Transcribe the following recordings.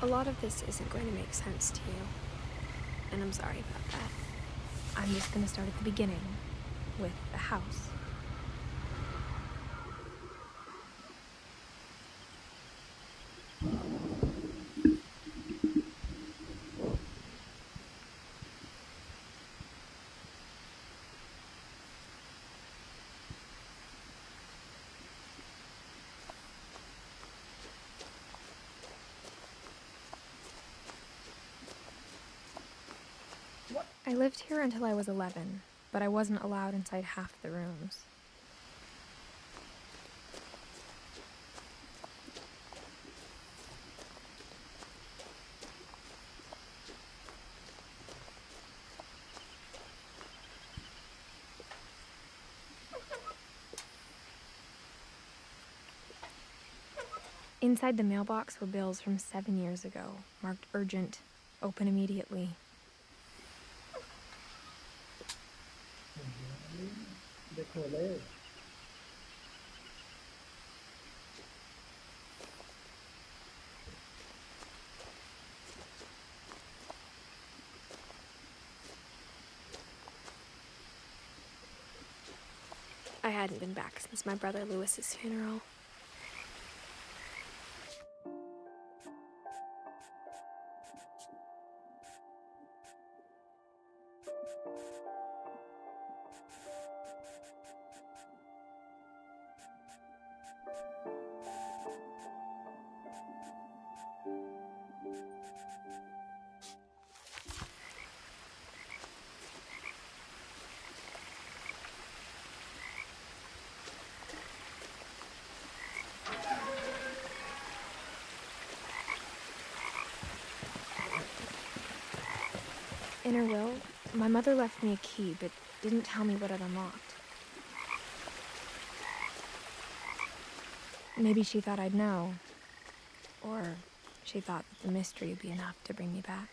A lot of this isn't going to make sense to you, and I'm sorry about that. I'm just gonna start at the beginning, with the house. I lived here until I was 11, but I wasn't allowed inside half the rooms. Inside the mailbox were bills from 7 years ago, marked urgent, open immediately. I hadn't been back since my brother Lewis's funeral. In her will, my mother left me a key, but didn't tell me what it unlocked. Maybe she thought I'd know. Or she thought that the mystery would be enough to bring me back.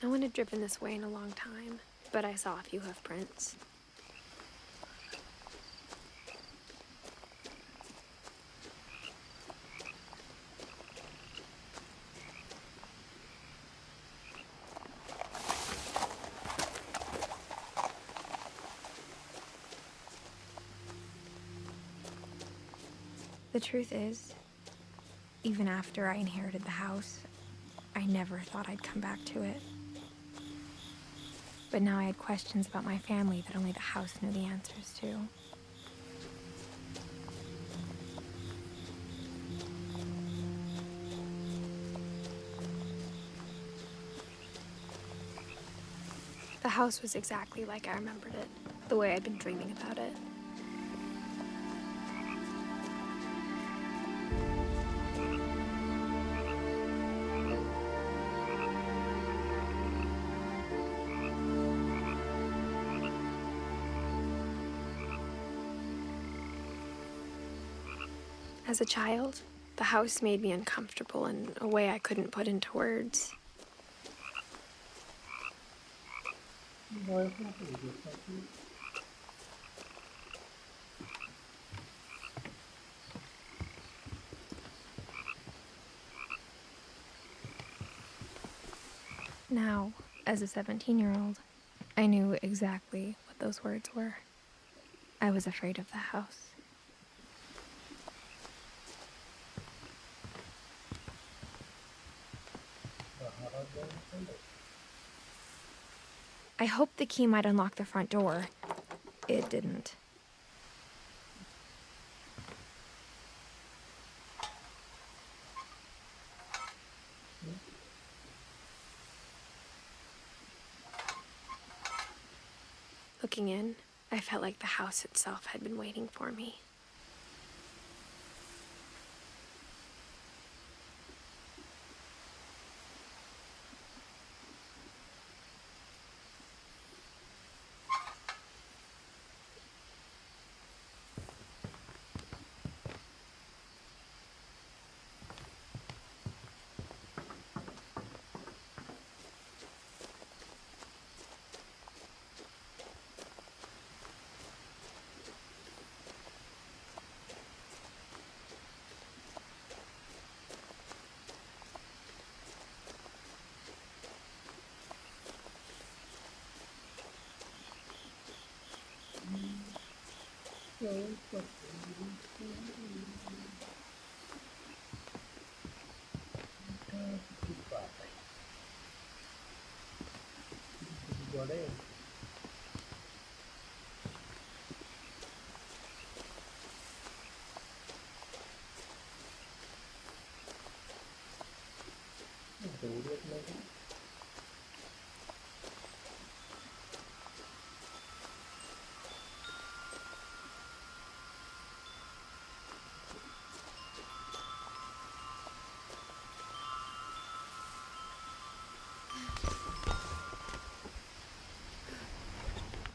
No one had driven this way in a long time, but I saw a few hoof prints. The truth is, even after I inherited the house, I never thought I'd come back to it. But now I had questions about my family that only the house knew the answers to. The house was exactly like I remembered it, the way I'd been dreaming about it. As a child, the house made me uncomfortable in a way I couldn't put into words. Now, as a 17-year-old, I knew exactly what those words were. I was afraid of the house. I hoped the key might unlock the front door. It didn't. Looking in, I felt like the house itself had been waiting for me.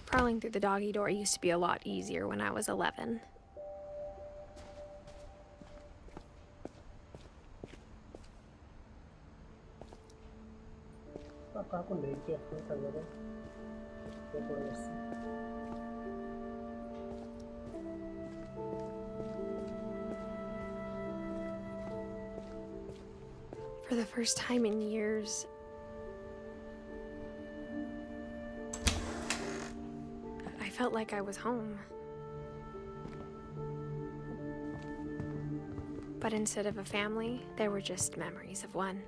Crawling through the doggy door used to be a lot easier when I was 11. For the first time in years, I felt like I was home. But instead of a family, there were just memories of one.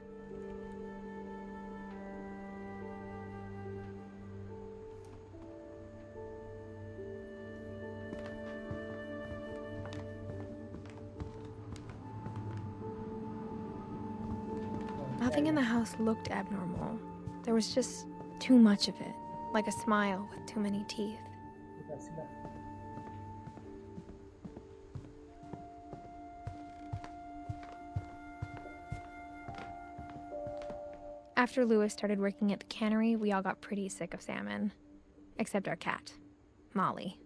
Nothing in the house looked abnormal. There was just too much of it, like a smile with too many teeth. After Louis started working at the cannery, we all got pretty sick of salmon. Except our cat, Molly.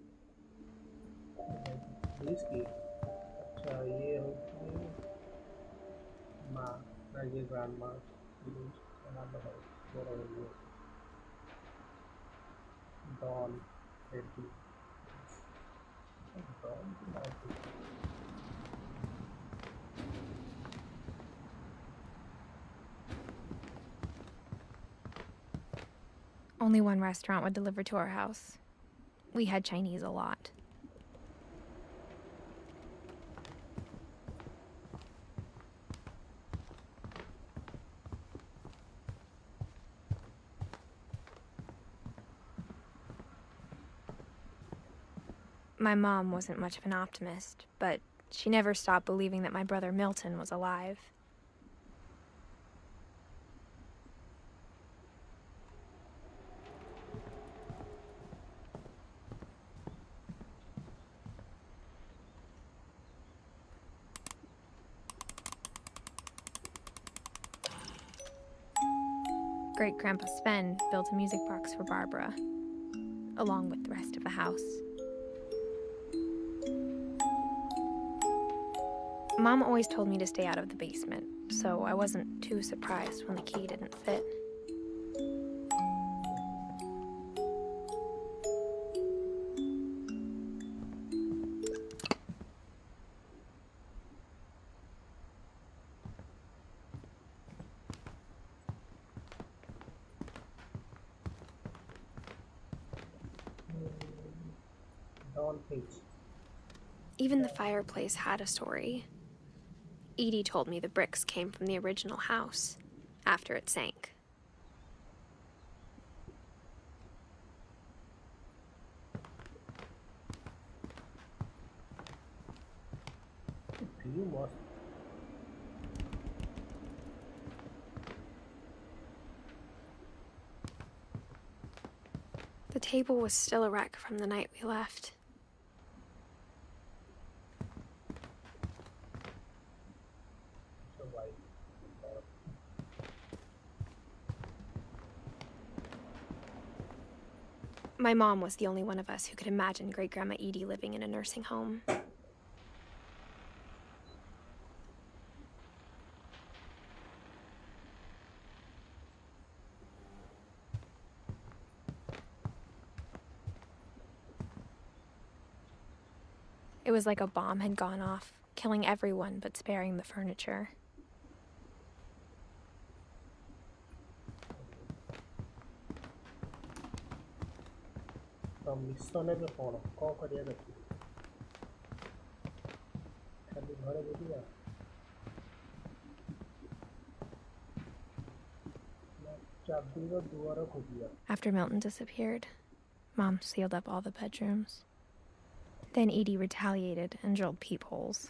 Only one restaurant would deliver to our house. We had Chinese a lot. My mom wasn't much of an optimist, but she never stopped believing that my brother Milton was alive. Great-Grandpa Sven built a music box for Barbara, along with the rest of the house. Mom always told me to stay out of the basement, so I wasn't too surprised when the key didn't fit. Even the fireplace had a story. Edie told me the bricks came from the original house, after it sank. The table was still a wreck from the night we left. My mom was the only one of us who could imagine Great-Grandma Edie living in a nursing home. It was like a bomb had gone off, killing everyone but sparing the furniture. After Milton disappeared, Mom sealed up all the bedrooms. Then Edie retaliated and drilled peepholes.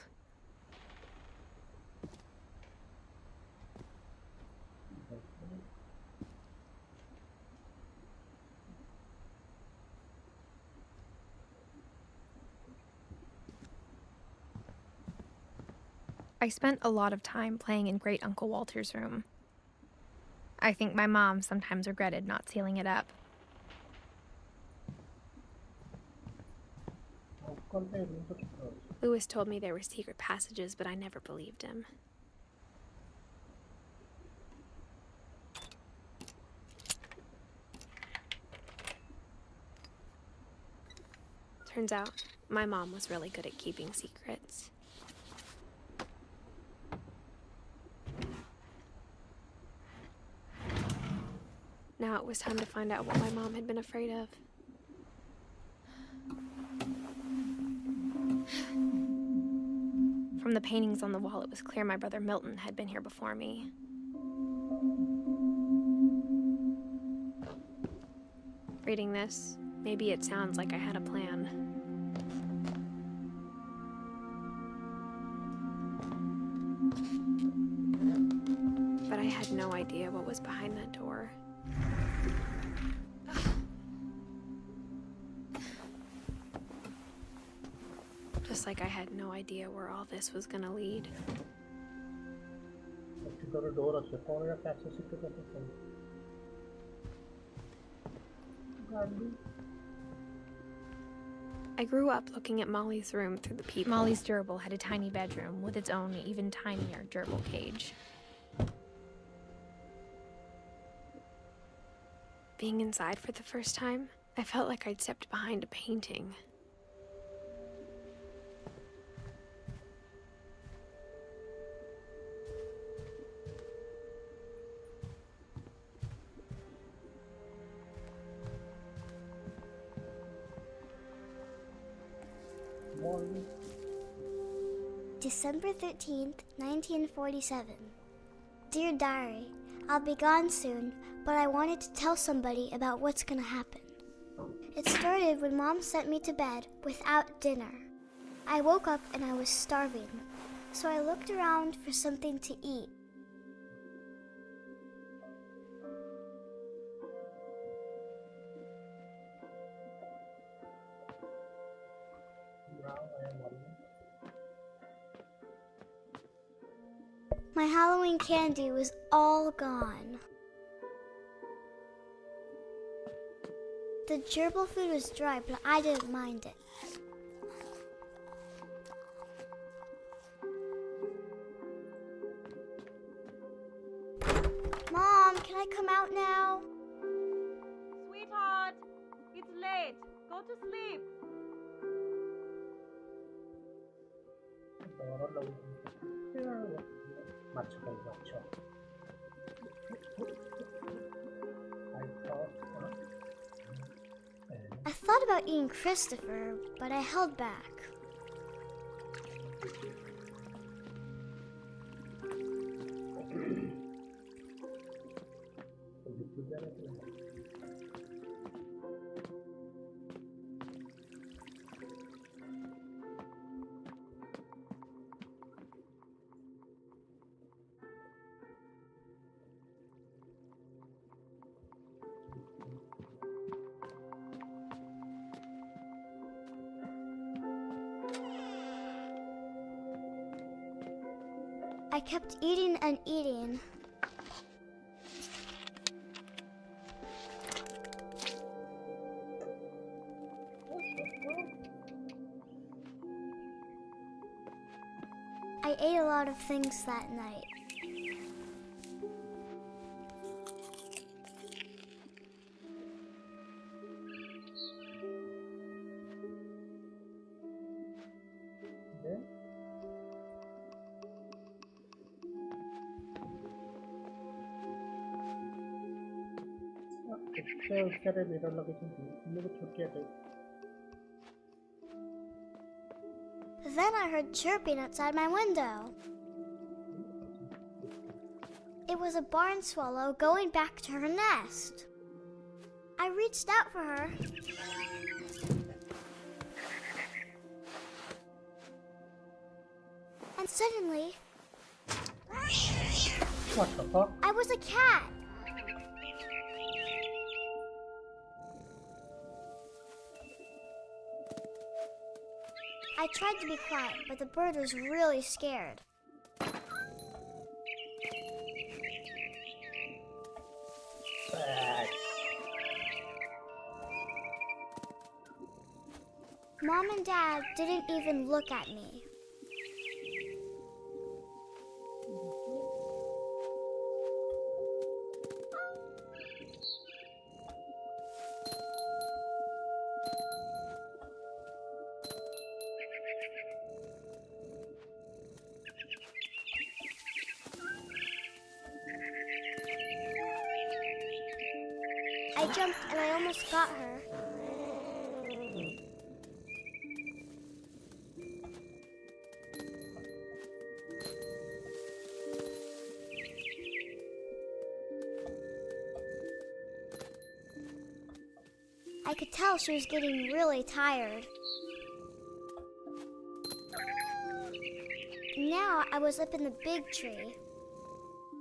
I spent a lot of time playing in Great Uncle Walter's room. I think my mom sometimes regretted not sealing it up. Lewis told me there were secret passages, but I never believed him. Turns out, my mom was really good at keeping secrets. Now it was time to find out what my mom had been afraid of. From the paintings on the wall, it was clear my brother Milton had been here before me. Reading this, maybe it sounds like I had a plan. But I had no idea what was behind that door. Just like I had no idea where all this was gonna lead. I grew up looking at Molly's room through the peephole. Molly's gerbil had a tiny bedroom with its own even tinier gerbil cage. Being inside for the first time, I felt like I'd stepped behind a painting. December 13th, 1947. Dear Diary, I'll be gone soon, but I wanted to tell somebody about what's gonna happen. It started when Mom sent me to bed without dinner. I woke up and I was starving, so I looked around for something to eat. My Halloween candy was all gone. The gerbil food was dry, but I didn't mind it. Mom, can I come out now? Sweetheart, it's late. Go to sleep. I thought about eating Christopher, but I held back. I kept eating and eating. I ate a lot of things that night. Then I heard chirping outside my window. It was a barn swallow going back to her nest. I reached out for her. And suddenly, What the fuck? I was a cat. I tried to be quiet, but the bird was really scared. Mom and Dad didn't even look at me. I jumped and I almost got her. I could tell she was getting really tired. Now I was up in the big tree.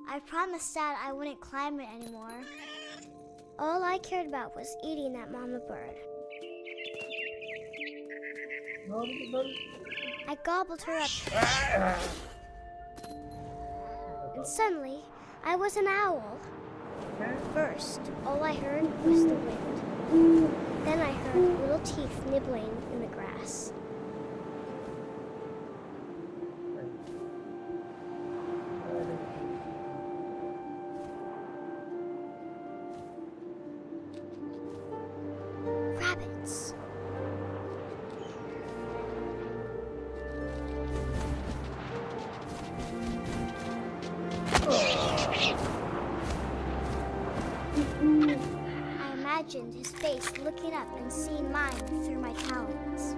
I promised Dad I wouldn't climb it anymore. All I cared about was eating that mama bird. I gobbled her up. And suddenly, I was an owl. First, all I heard was the wind. Then I heard little teeth nibbling in the grass. Rabbits. I imagined his face looking up and seeing mine through my talons.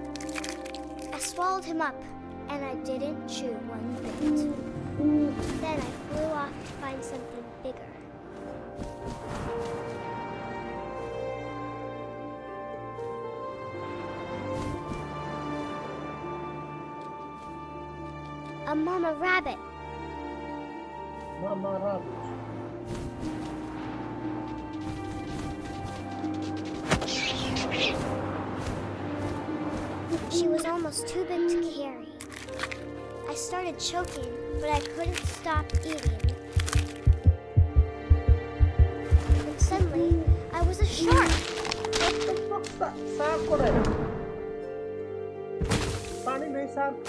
I swallowed him up, and I didn't chew one bit. Then I flew off to find something bigger. A mama rabbit. Mama rabbit. She was almost too big to carry. I started choking, but I couldn't stop eating. And suddenly, I was a shark. What the fuck? सांप को रहे पानी नहीं सांप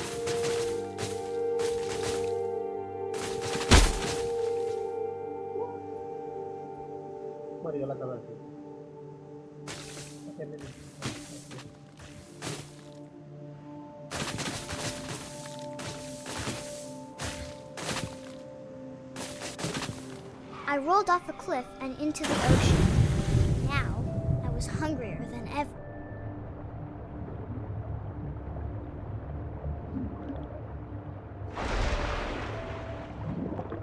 मर गया लगा था I rolled off a cliff and into the ocean. Now, I was hungrier than ever.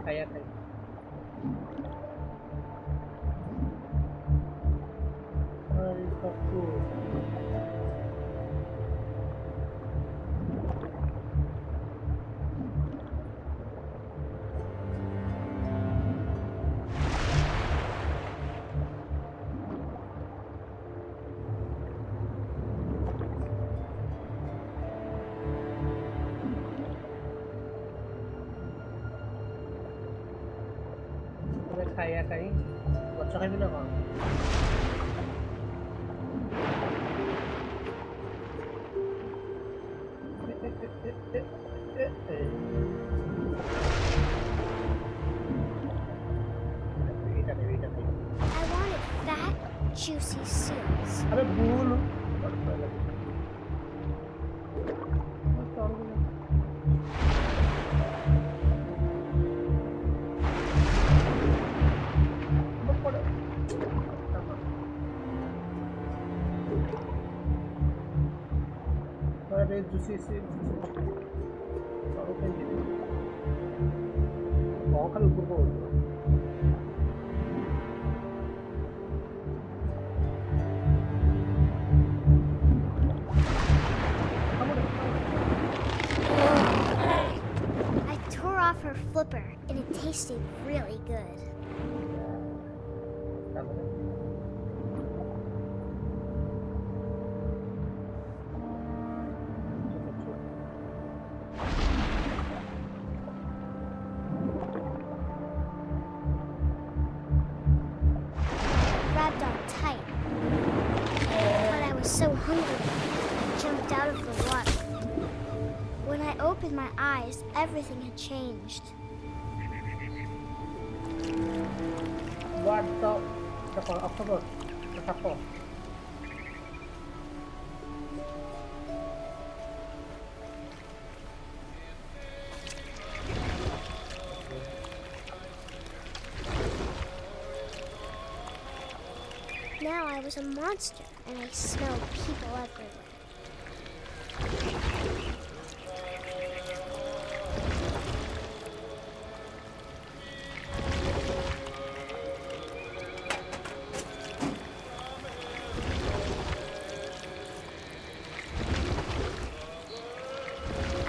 खाया खाया अरे पप्पू खाया कहीं बच्चा कहीं भी ना खा I wanted fat, juicy seals. अबे भूल আরে জুসি সরকারি দিনে বকাল উপর পড়লো I tore off her flipper, and it tasted really good. তারপরে Grabbed on tight, but I was so hungry, I jumped out of the water. When I opened my eyes, everything had changed. What the October October Now I was a monster, and I smelled people everywhere.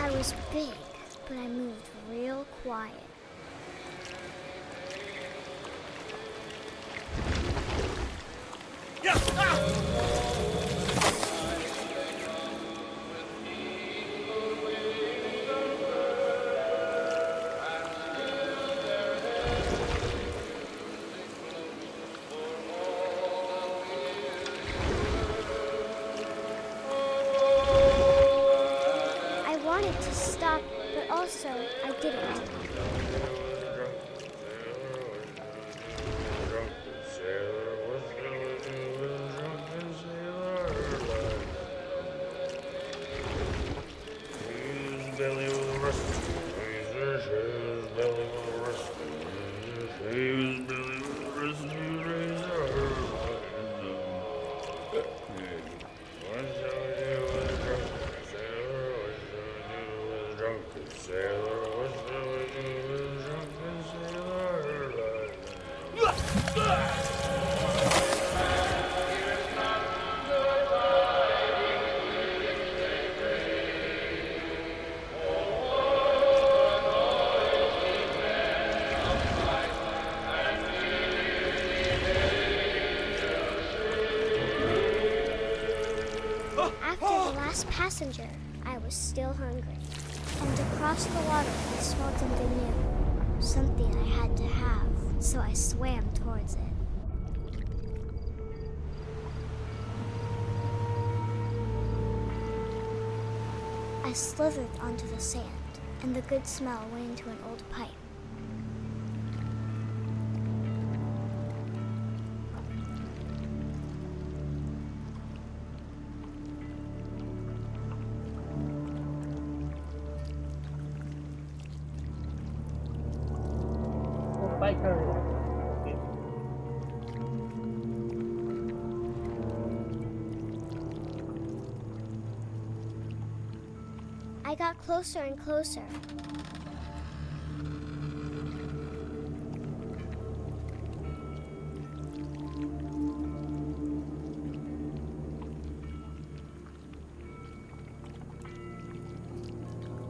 I was big, but I moved real quiet. I wanted to stop, but also I didn't. After the last passenger, I was still hungry. And across the water, I smelled something new. Something I had to have, so I swam towards it. I slithered onto the sand, and the good smell went into an old pipe. biker. Okay. I got closer and closer.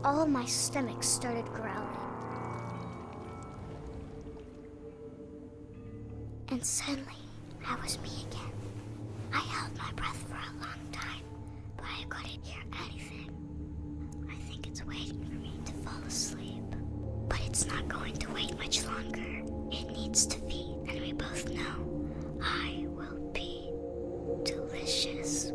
All my stomach started growling. And suddenly, I was me again. I held my breath for a long time, but I couldn't hear anything. I think it's waiting for me to fall asleep. But it's not going to wait much longer. It needs to feed, and we both know I will be delicious.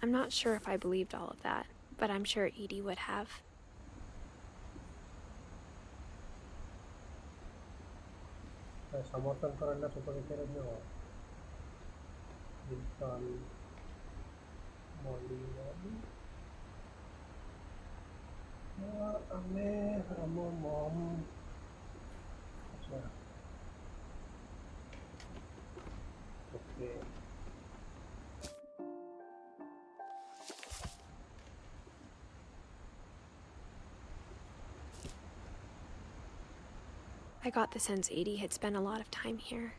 I'm not sure if I believed all of that, but I'm sure Edie would have. समर्थन करायला सुपरविचारच नाही Wilson Molly ଆମେ ଆମ mom ଆଚ୍ଛା okay I got the sense Edie had spent a lot of time here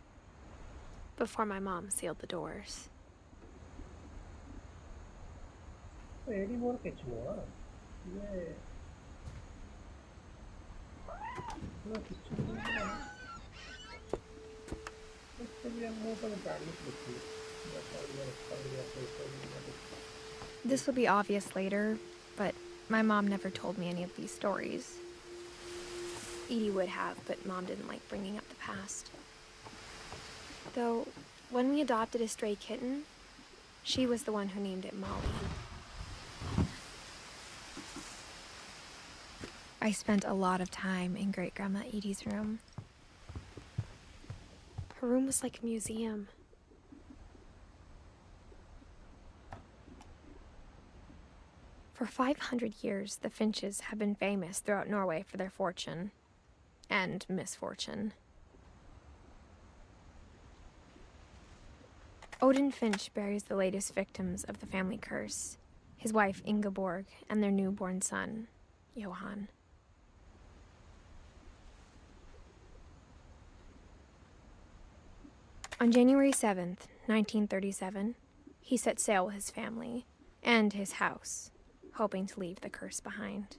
before my mom sealed the doors. ଏଇଠି ମୋର କିଛି ନୁହଁ ଇଏ କିଛି ନୁହଁ ମୁଁ ତ ଜାଣିଥିଲି This will be obvious later, but my mom never told me any of these stories. Edie would have, but Mom didn't like bringing up the past. Though, when we adopted a stray kitten, she was the one who named it Molly. I spent a lot of time in Great-Grandma Edie's room. Her room was like a museum. For 500 years, the Finches have been famous throughout Norway for their fortune and misfortune. Odin Finch buries the latest victims of the family curse, his wife Ingeborg and their newborn son, Johan. On January 7th, 1937, he set sail with his family and his house, hoping to leave the curse behind.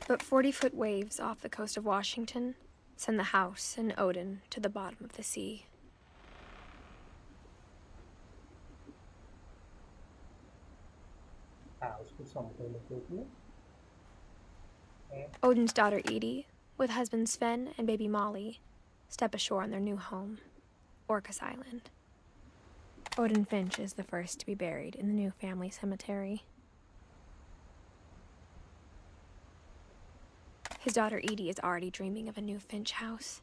But 40-foot waves off the coast of Washington send the house and Odin to the bottom of the sea. Odin's daughter Edie, with husband Sven and baby Molly, step ashore on their new home, Orcas Island. Odin Finch is the first to be buried in the new family cemetery. His daughter Edie is already dreaming of a new Finch house.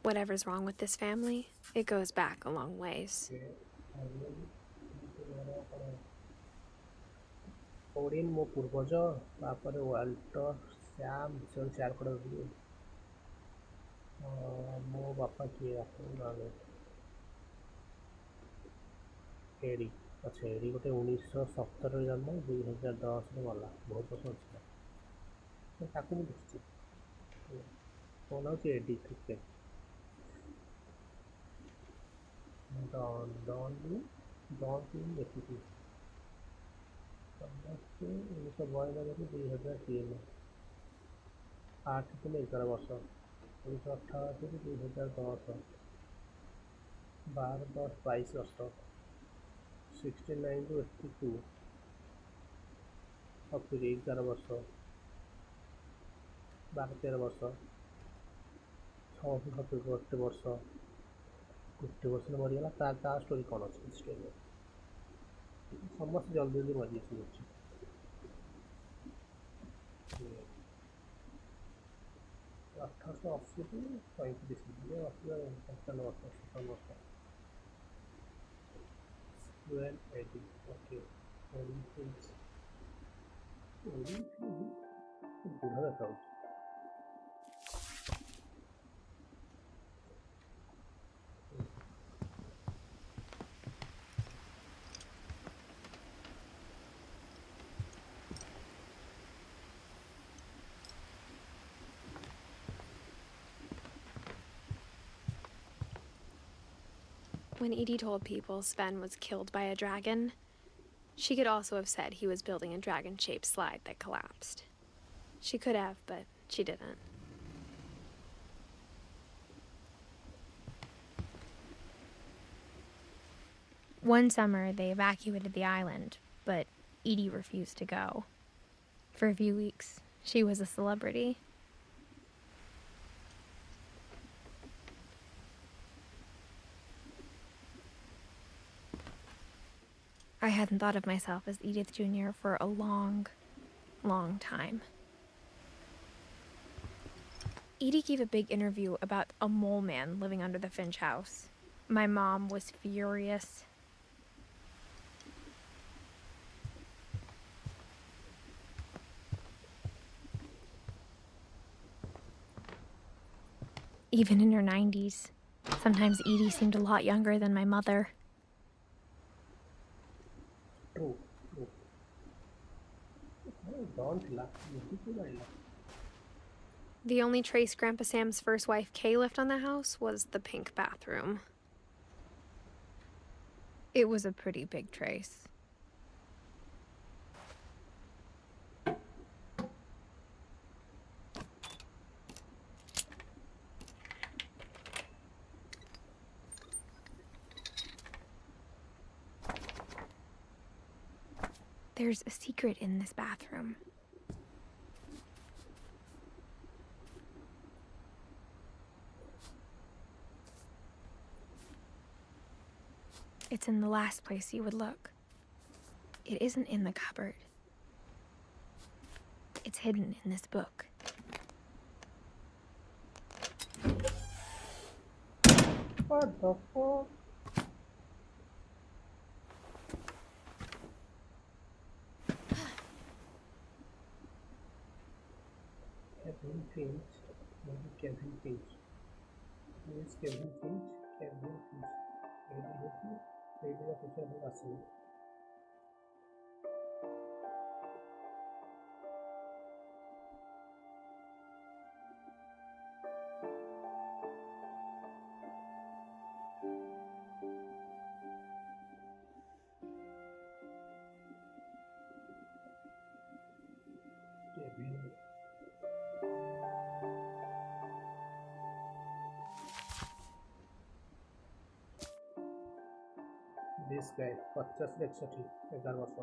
Whatever's wrong with this family, it goes back a long ways. Odin ମୋ ପୂର୍ବଜ ତାପରେ Walter Shyam ବିଷୟରେ share କରିବି ମୋ ବାପା କିଏ ଆପଣଙ୍କୁ ଏଡି ଆଚ୍ଛା ଏଡି ଗୋଟେ 1970ରେ ଜନ୍ମ 2010ରେ ଗଲା ବହୁତ ବର୍ଷ ଅଛି ତାକୁ ମୁଁ ଦେଖିଛି କ'ଣ ହେଉଛି ଏଡି ଠିକ୍ ଡନ୍ ଦେଖିଛି ସମସ୍ତେ 1992ରୁ 2003 8 ଥିଲେ 11 ବର୍ଷ 1988ରୁ 2010 12-10-22 ବର୍ଷ 69ରୁ 82 ସତୁରି 11 ବର୍ଷ 12-13 ବର୍ଷ 6-70 ଗୋଟେ ବର୍ଷ ମରିଗଲା ତା ଷ୍ଟୋରି କ'ଣ ଅଛି ଷ୍ଟୋରି ସମସ୍ତେ ଜଲ୍ଦି ଜଲ୍ଦି ମରିଯାଇଛି 1880ରୁ 35 55 ବର୍ଷ 57 ବର୍ଷ When Eddie, okay, ବୁଢ଼ା ଦେଖାଉଛି When Edie told people Sven was killed by a dragon, She could also have said he was building a dragon-shaped slide that collapsed. She could have, but she didn't. One summer, they evacuated the island, but Edie refused to go. For a few weeks, she was a celebrity. I hadn't thought of myself as Edith Jr. for a long, long time. Edie gave a big interview about a mole man living under the Finch house. My mom was furious. Even in her 90s, sometimes Edie seemed a lot younger than my mother. True, true. Oh, don't laugh. Beautiful, I laugh. The only trace Grandpa Sam's first wife Kay left on the house was the pink bathroom. It was a pretty big trace. There's a secret in this bathroom. It's in the last place you would look. It isn't in the cupboard. It's hidden in this book. What the fuck? Kevin Finch. Maybe Kevin Finch. Who is Kevin Finch? Kevin Finch. Lady official Russell. Kevin. This guy, 50 বছর।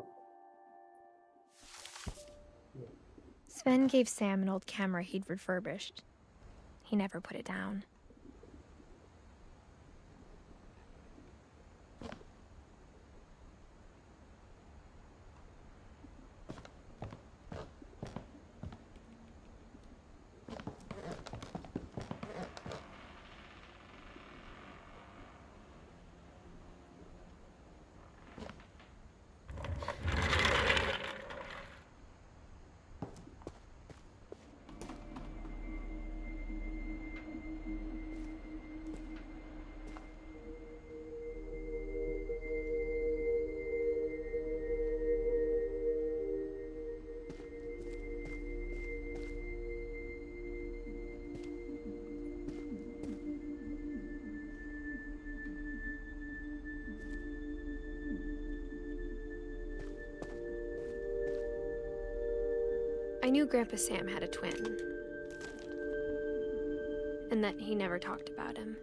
Sven gave Sam an old camera he'd refurbished. He never put it down. I knew Grandpa Sam had a twin, and that he never talked about him.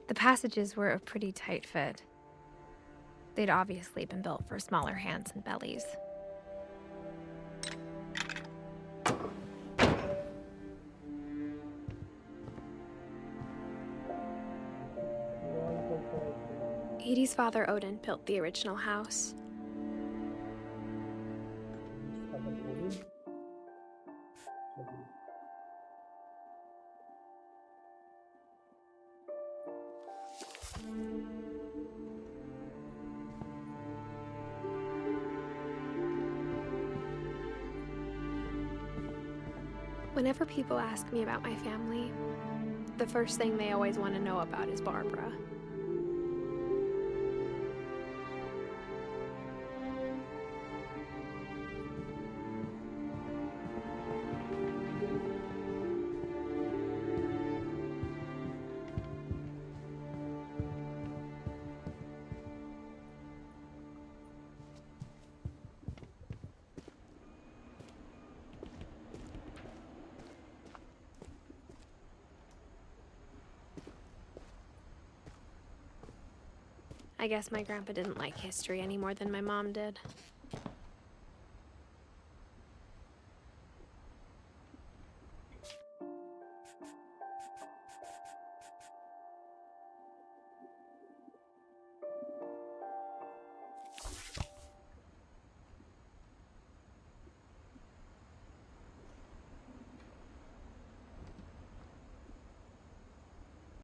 The passages were a pretty tight fit. They'd obviously been built for smaller hands and bellies. Edie's father, Odin, built the original house. Whenever people ask me about my family, the first thing they always want to know about is Barbara. I guess my grandpa didn't like history any more than my mom did.